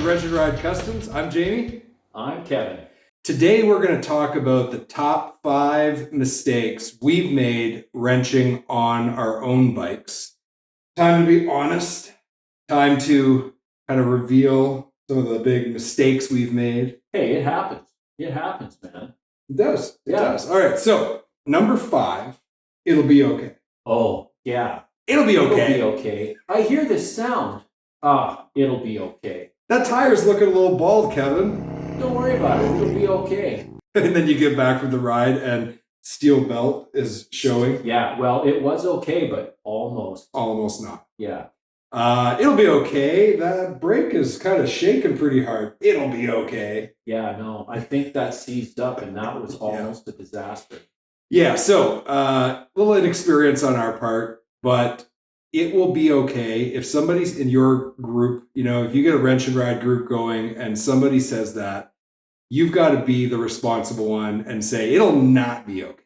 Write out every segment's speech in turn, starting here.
Wrench and Ride Customs. I'm Jamie. I'm Kevin. Today we're going to talk about the top 5 mistakes we've made wrenching on our own bikes. Time to be honest. Time to kind of reveal some of the big mistakes we've made. Hey, it happens. It happens, man. It does. It does. All right. So, number 5, it'll be okay. Oh, yeah. It'll be okay. It'll be okay. I hear this sound. It'll be okay. That tire's looking a little bald, Kevin. Don't worry about it. It'll be okay. And then you get back from the ride and steel belt is showing. Yeah, well, it was okay, but almost. Almost not. Yeah. It'll be okay. That brake is kind of shaking pretty hard. It'll be okay. Yeah, no, I think that seized up and that was almost a disaster. Yeah, so a little inexperience on our part, but it will be okay. If somebody's in your group, if you get a wrench and ride group going and somebody says that, you've got to be the responsible one and say, it'll not be okay.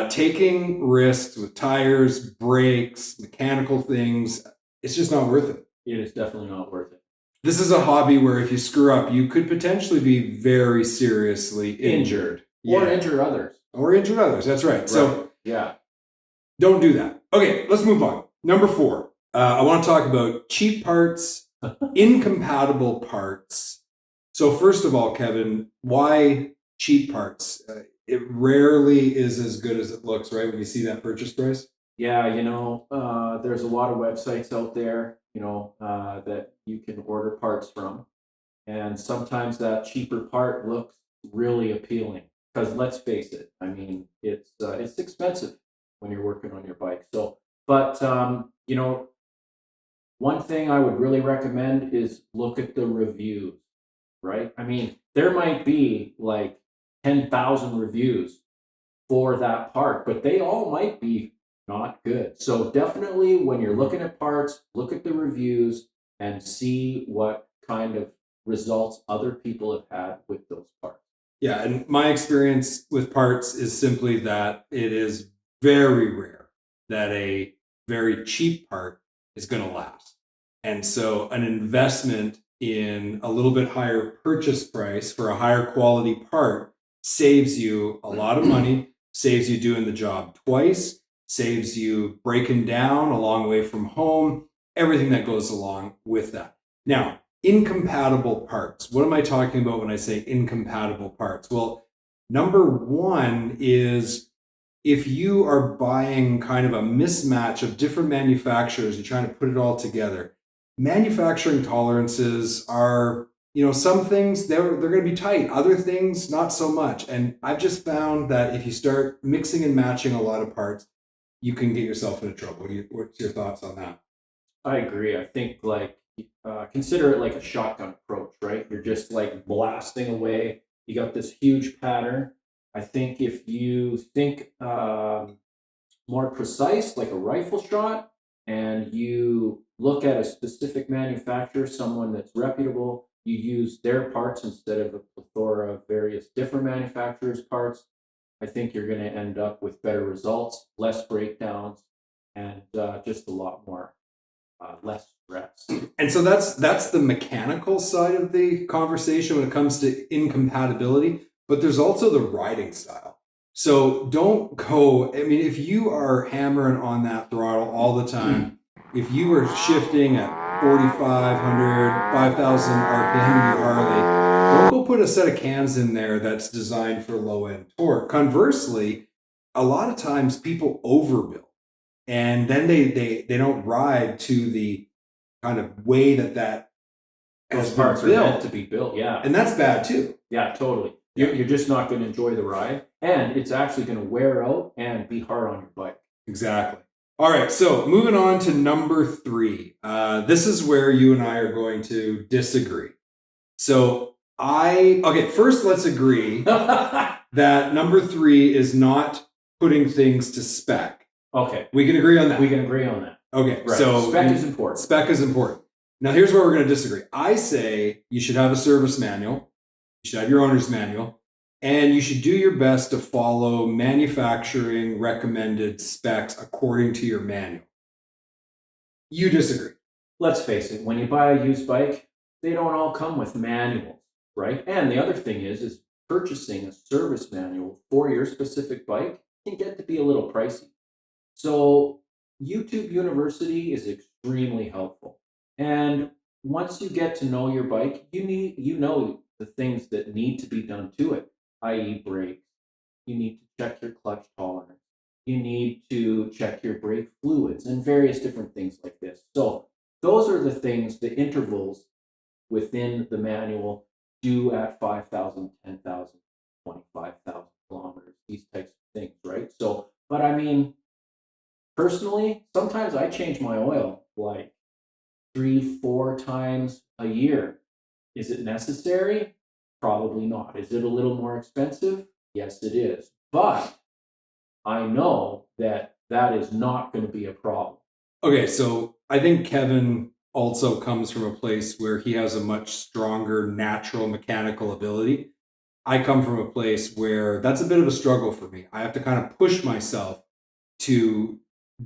Taking risks with tires, brakes, mechanical things, it's just not worth it. It is definitely not worth it. This is a hobby where if you screw up, you could potentially be very seriously injured. Or injure others. Or injure others, that's right. So yeah, don't do that. Okay, let's move on. Number 4, I want to talk about cheap parts, incompatible parts. So first of all, Kevin, why cheap parts? It rarely is as good as it looks, right, when you see that purchase price? Yeah, there's a lot of websites out there, that you can order parts from. And sometimes that cheaper part looks really appealing. Because let's face it, I mean, it's expensive when you're working on your bike. So, but one thing I would really recommend is look at the reviews, right? I mean, there might be like 10,000 reviews for that part, but they all might be not good. So definitely when you're looking at parts, look at the reviews and see what kind of results other people have had with those parts. Yeah, and my experience with parts is simply that it is very rare that a very cheap part is going to last. And so an investment in a little bit higher purchase price for a higher quality part saves you a lot of money, saves you doing the job twice, saves you breaking down a long way from home, everything that goes along with that. Now, incompatible parts. What am I talking about when I say incompatible parts? Well, number 1 is if you are buying kind of a mismatch of different manufacturers, you're trying to put it all together. Manufacturing tolerances are, some things they're going to be tight, other things not so much. And I've just found that if you start mixing and matching a lot of parts, you can get yourself into trouble. What's your thoughts on that? I agree. I think consider it like a shotgun approach, right? You're just like blasting away. You got this huge pattern. I think if you think more precise, like a rifle shot, and you look at a specific manufacturer, someone that's reputable, you use their parts instead of a plethora of various different manufacturers' parts, I think you're going to end up with better results, less breakdowns, and just a lot more less stress. And so that's the mechanical side of the conversation when it comes to incompatibility, but there's also the riding style. So don't go, I mean, if you are hammering on that throttle all the time, if you are shifting at 4,500, 5,000 RPM in your Harley, don't go put a set of cans in there that's designed for low end torque. Conversely, a lot of times people overbuild. And then they don't ride to the kind of way that those parts are meant to be built. Yeah, and that's bad too. Yeah, totally. You're just not going to enjoy the ride, and it's actually going to wear out and be hard on your bike. Exactly. All right, so moving on to number 3. This is where you and I are going to disagree. So first let's agree that number 3 is not putting things to spec. Okay. We can agree on that. We can agree on that. Okay. Right. So spec is important. Spec is important. Now here's where we're going to disagree. I say you should have a service manual. You should have your owner's manual. And you should do your best to follow manufacturing recommended specs according to your manual. You disagree. Let's face it. When you buy a used bike, they don't all come with manuals, right? And the other thing is purchasing a service manual for your specific bike can get to be a little pricey. So YouTube University is extremely helpful. And once you get to know your bike, you know the things that need to be done to it, i.e. brakes. You need to check your clutch tolerance. You need to check your brake fluids and various different things like this. So those are the things, the intervals within the manual do at 5,000, 10,000, 25,000 kilometers, these types of things, right? So, but I mean, personally, sometimes I change my oil like 3, 4 times a year. Is it necessary? Probably not. Is it a little more expensive? Yes, it is. But I know that that is not going to be a problem. Okay, so I think Kevin also comes from a place where he has a much stronger natural mechanical ability. I come from a place where that's a bit of a struggle for me. I have to kind of push myself to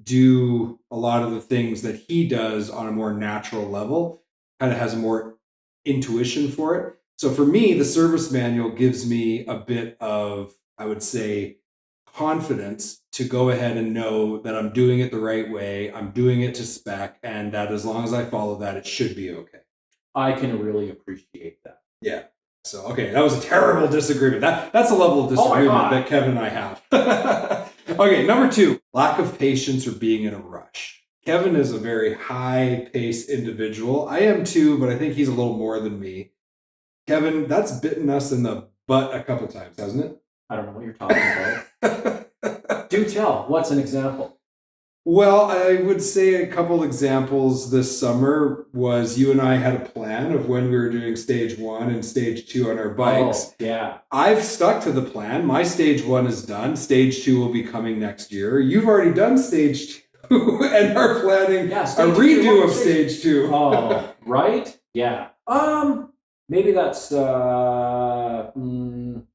do a lot of the things that he does on a more natural level, kind of has a more intuition for it. So for me, the service manual gives me a bit of, I would say, confidence to go ahead and know that I'm doing it the right way, I'm doing it to spec, and that as long as I follow that, it should be okay. I can really appreciate that. Yeah. So, okay, that was a terrible disagreement. That's a level of disagreement that Kevin and I have. Okay, number 2, lack of patience or being in a rush. Kevin is a very high-paced individual. I am too, but I think he's a little more than me. Kevin, that's bitten us in the butt a couple times, hasn't it? I don't know what you're talking about. Do tell. What's an example? Well, I would say a couple examples this summer was you and I had a plan of when we were doing stage 1 and stage 2 on our bikes. Oh, yeah. I've stuck to the plan. My stage 1 is done. Stage 2 will be coming next year. You've already done stage 2 and are planning a redo of stage 2. Oh, right? Yeah. Maybe that's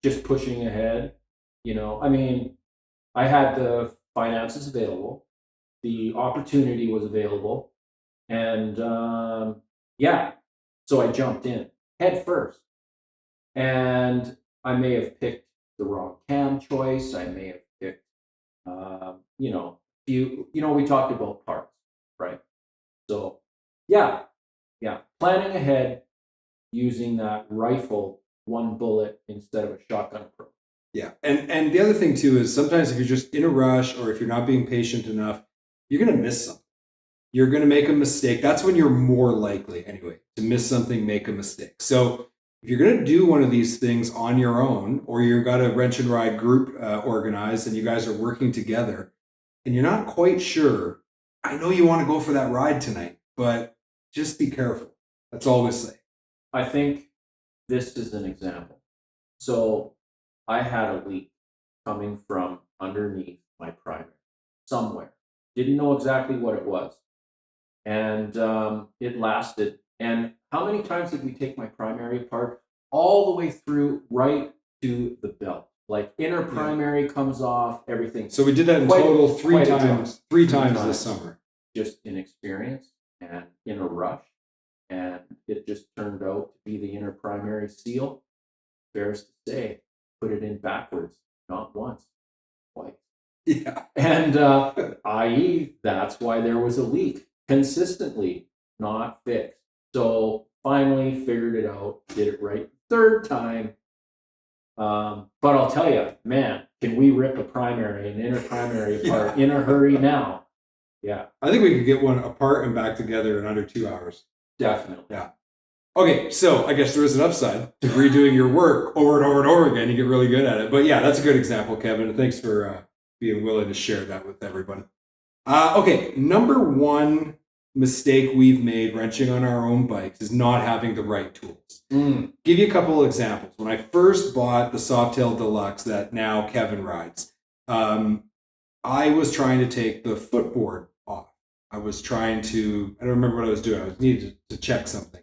just pushing ahead. You know, I mean, I had the finances available, the opportunity was available, and yeah, so I jumped in head first. And I may have picked the wrong cam choice. I may have picked, we talked about parts, right? So, yeah, planning ahead, using that rifle, one bullet instead of a shotgun approach. Yeah, and the other thing too is sometimes if you're just in a rush or if you're not being patient enough, you're going to miss something. You're going to make a mistake. That's when you're more likely, anyway, to miss something, make a mistake. So if you're going to do one of these things on your own, or you've got a wrench and ride group organized and you guys are working together and you're not quite sure, I know you want to go for that ride tonight, but just be careful. That's all we say. I think this is an example. So I had a leak coming from underneath my primary somewhere. Didn't know exactly what it was. And it lasted. And how many times did we take my primary apart? All the way through right to the belt. Like inner primary comes off, everything. So we did that in total 3 times. 3 times this summer. Just inexperience and in a rush. And it just turned out to be the inner primary seal. Fairest to say, put it in backwards, not once, twice. Yeah. And i.e., that's why there was a leak consistently, not fixed. So finally figured it out, did it right 3rd time. But I'll tell you, man, can we rip a primary, an inner primary apart in a hurry now? Yeah. I think we could get one apart and back together in under 2 hours. Definitely. Yeah. Okay, so I guess there is an upside to redoing your work over and over and over again. You get really good at it. But yeah, that's a good example, Kevin. Thanks for being willing to share that with everybody. Okay, number 1 mistake we've made wrenching on our own bikes is not having the right tools. Give you a couple of examples. When I first bought the Softail Deluxe that now Kevin rides, I was trying to take the footboard off. I don't remember what I was doing. I needed to check something.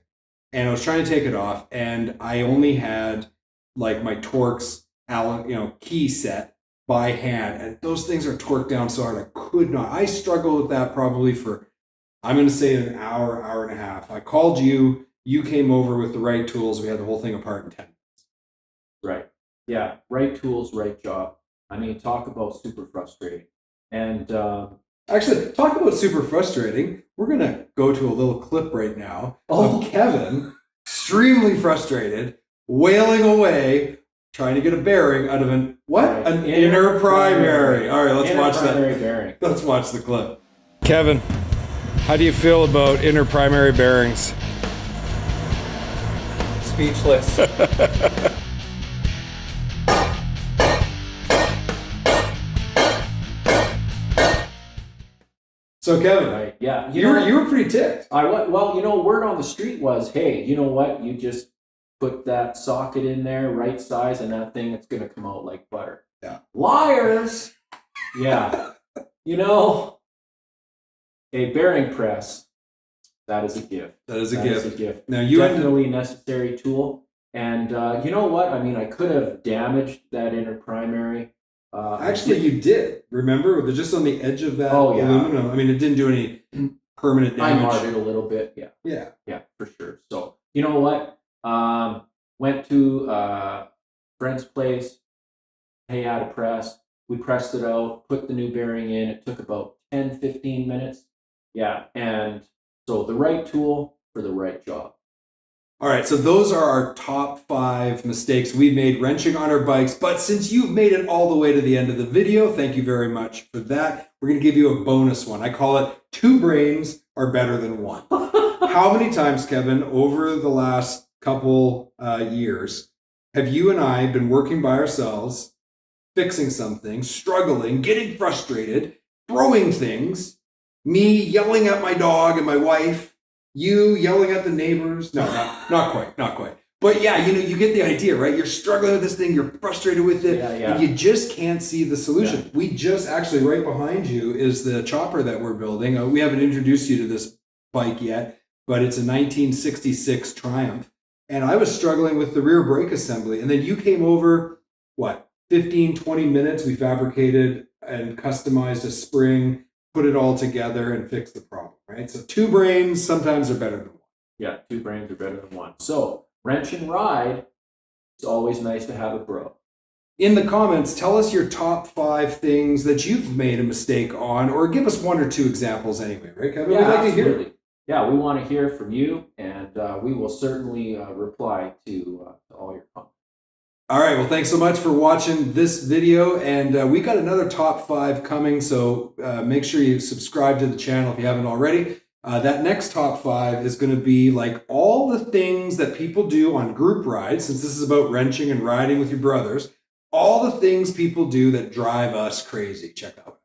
And I was trying to take it off, and I only had like my Torx key set by hand, and those things are torqued down so hard I could not. I struggled with that probably for, I'm going to say, an hour, hour and a half. I called you. You came over with the right tools. We had the whole thing apart in 10 minutes. Right. Yeah. Right tools, right job. I mean, talk about super frustrating. And actually, talk about super frustrating. We're going to go to a little clip right now of Kevin, extremely frustrated, wailing away, trying to get a bearing out of an inner primary. All right, let's watch that. Bearing. Let's watch the clip. Kevin, how do you feel about inner primary bearings? Speechless. So Kevin, Right. Yeah. you were pretty ticked. Well, word on the street was, hey, you know what? You just put that socket in there, right size, and that thing, it's going to come out like butter. Yeah. Liars. Yeah. A bearing press, that is a gift. That is That a is gift. a gift. Now you Definitely a necessary tool. And you know what? I mean, I could have damaged that inner primary. actually you did. Remember, they're just on the edge of that Oh, yeah. aluminum. I mean, it didn't do any permanent I damage. marred it a little bit. Yeah. Yeah. Yeah, for sure. So, you know what? Went to a friend's place. Hey, had a press. We pressed it out, put the new bearing in. It took about 10, 15 minutes. Yeah. And so the right tool for the right job. All right, so those are our top 5 mistakes we've made wrenching on our bikes. But since you've made it all the way to the end of the video, thank you very much for that. We're going to give you a bonus one. I call it 2 brains are better than 1. How many times, Kevin, over the last couple years, have you and I been working by ourselves, fixing something, struggling, getting frustrated, throwing things, me yelling at my dog and my wife, you yelling at the neighbors? No, not quite. But yeah, you get the idea, right? You're struggling with this thing, you're frustrated with it, and you just can't see the solution. Yeah. We just actually, right behind you is the chopper that we're building. We haven't introduced you to this bike yet, but it's a 1966 Triumph. And I was struggling with the rear brake assembly. And then you came over, 15, 20 minutes, we fabricated and customized a spring, put it all together and fix the problem, right? So 2 brains sometimes are better than 1. Yeah, 2 brains are better than 1. So wrench and ride, it's always nice to have a bro. In the comments, tell us your top 5 things that you've made a mistake on, or give us 1 or 2 examples anyway, right, Kevin? Yeah, we'd like absolutely. to hear. Yeah, we want to hear from you, and we will certainly reply to all your comments. All right, well, thanks so much for watching this video, and we got another top 5 coming, so make sure you subscribe to the channel if you haven't already. That next top 5 is going to be like all the things that people do on group rides, since this is about wrenching and riding with your brothers, all the things people do that drive us crazy. Check out.